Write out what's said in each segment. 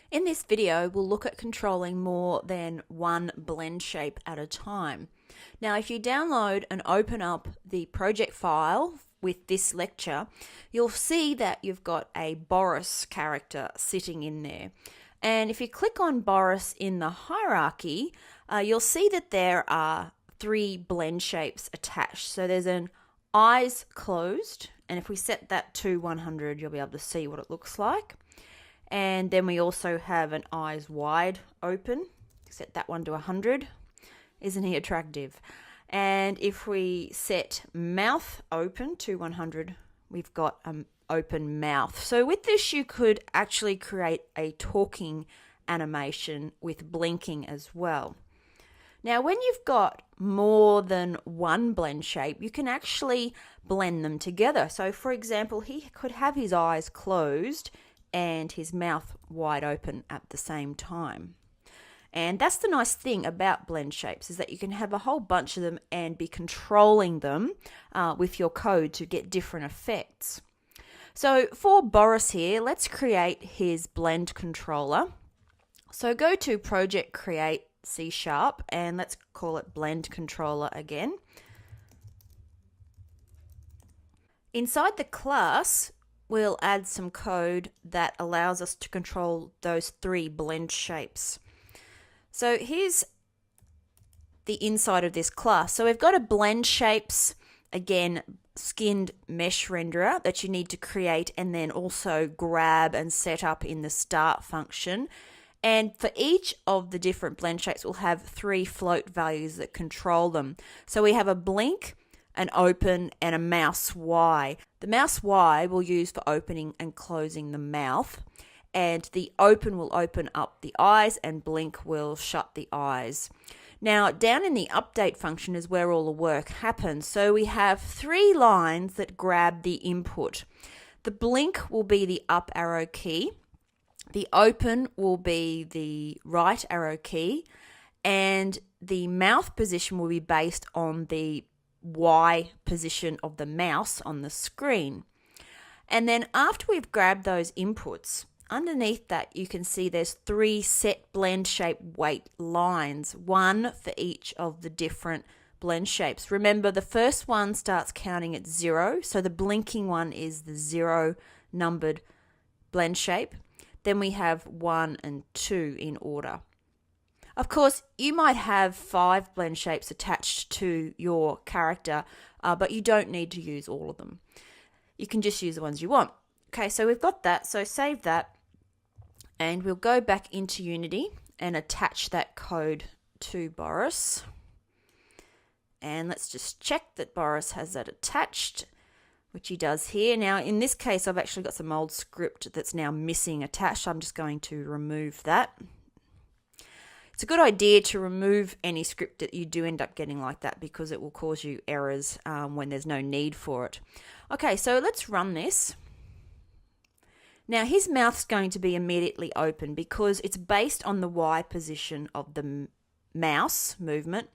In this video, we'll look at controlling more than one blend shape at a time. Now, if you download and open up the project file with this lecture, you'll see that you've got a Boris character sitting in there. And if you click on Boris in the hierarchy, you'll see that there are three blend shapes attached. So there's an eyes closed, and if we set that to 100, you'll be able to see what it looks like. And then we also have an eyes wide open. Set that one to 100. Isn't he attractive? And if we set mouth open to 100, we've got an open mouth. So with this, you could actually create a talking animation with blinking as well. Now, when you've got more than one blend shape, you can actually blend them together. So for example, he could have his eyes closed and his mouth wide open at the same time. And that's the nice thing about blend shapes, is that you can have a whole bunch of them and be controlling them with your code to get different effects. So for Boris here, let's create his blend controller. So go to Project Create C# and let's call it Blend Controller again. Inside the class, we'll add some code that allows us to control those three blend shapes. So here's the inside of this class. So we've got a blend shapes, again, skinned mesh renderer that you need to create and then also grab and set up in the start function. And for each of the different blend shapes, we'll have three float values that control them. So we have a blink, an open, and a mouse Y. The mouse Y we'll use for opening and closing the mouth, and the open will open up the eyes and blink will shut the eyes. Now, down in the update function is where all the work happens. So we have three lines that grab the input. The blink will be the up arrow key, the open will be the right arrow key, and the mouth position will be based on the Y position of the mouse on the screen. And then after we've grabbed those inputs, underneath that you can see there's three set blend shape weight lines, one for each of the different blend shapes. Remember, the first one starts counting at 0, so the blinking one is the 0 numbered blend shape. Then we have 1 and 2 in order. Of course, you might have 5 blend shapes attached to your character, but you don't need to use all of them. You can just use the ones you want. Okay, so we've got that, so save that, and we'll go back into Unity and attach that code to Boris. And let's just check that Boris has that attached, which he does here. Now, in this case, I've actually got some old script that's now missing attached. I'm just going to remove that. It's a good idea to remove any script that you do end up getting like that, because it will cause you errors when there's no need for it. Okay, so let's run this. Now, his mouth's going to be immediately open because it's based on the Y position of the mouse movement.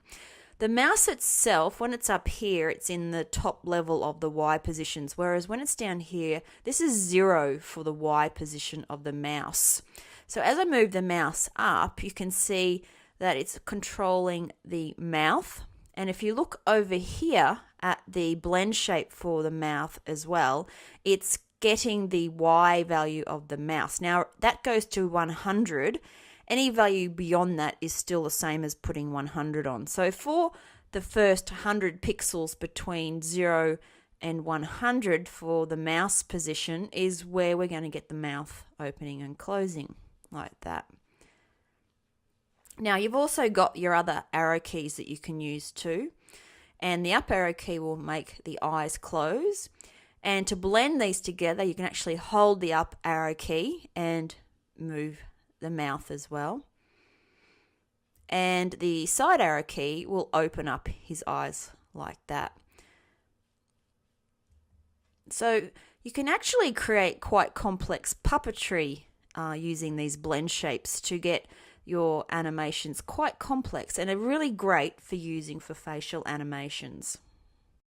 The mouse itself, when it's up here, it's in the top level of the Y positions, whereas when it's down here, this is 0 for the Y position of the mouse. So as I move the mouse up, you can see that it's controlling the mouth. And if you look over here at the blend shape for the mouth as well, it's getting the Y value of the mouse. Now that goes to 100. Any value beyond that is still the same as putting 100 on. So for the first 100 pixels between 0 and 100 for the mouse position is where we're going to get the mouth opening and closing, like that. Now you've also got your other arrow keys that you can use too. And the up arrow key will make the eyes close. And to blend these together, you can actually hold the up arrow key and move the mouth as well. And the side arrow key will open up his eyes like that. So you can actually create quite complex puppetry using these blend shapes to get your animations quite complex, and are really great for using for facial animations.